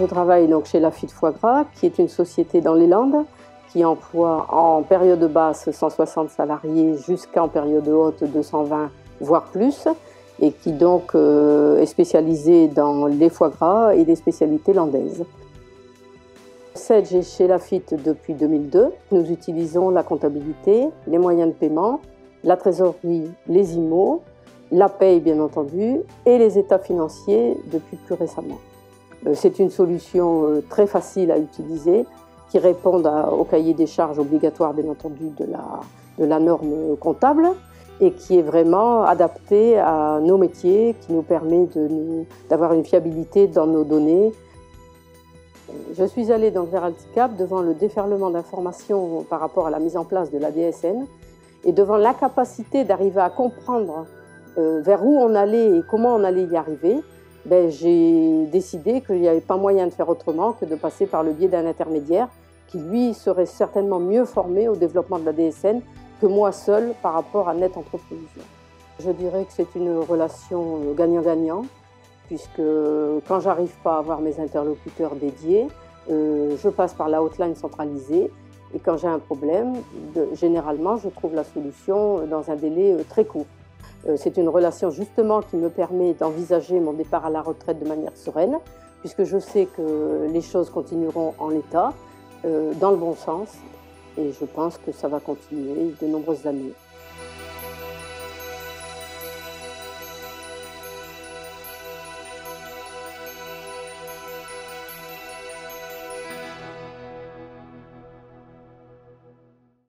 Je travaille donc chez Lafitte Foie Gras, qui est une société dans les Landes, qui emploie en période basse 160 salariés jusqu'en période haute 220, voire plus, et qui donc est spécialisée dans les foie gras et les spécialités landaises. Sedge est chez Lafitte depuis 2002. Nous utilisons la comptabilité, les moyens de paiement, la trésorerie, les IMO, la paye bien entendu, et les états financiers depuis plus récemment. C'est une solution très facile à utiliser, qui répond au cahier des charges obligatoire bien entendu de la norme comptable, et qui est vraiment adaptée à nos métiers, qui nous permet d'avoir une fiabilité dans nos données. Je suis allée donc vers Alticap devant le déferlement d'informations par rapport à la mise en place de la DSN et devant l'incapacité d'arriver à comprendre vers où on allait et comment on allait y arriver. J'ai décidé qu'il n'y avait pas moyen de faire autrement que de passer par le biais d'un intermédiaire qui, lui, serait certainement mieux formé au développement de la DSN que moi seule par rapport à Net Entreprise. Je dirais que c'est une relation gagnant-gagnant, puisque quand j'arrive pas à avoir mes interlocuteurs dédiés, je passe par la hotline centralisée, et quand j'ai un problème, généralement je trouve la solution dans un délai très court. C'est une relation justement qui me permet d'envisager mon départ à la retraite de manière sereine, puisque je sais que les choses continueront en l'état, dans le bon sens, et je pense que ça va continuer de nombreuses années.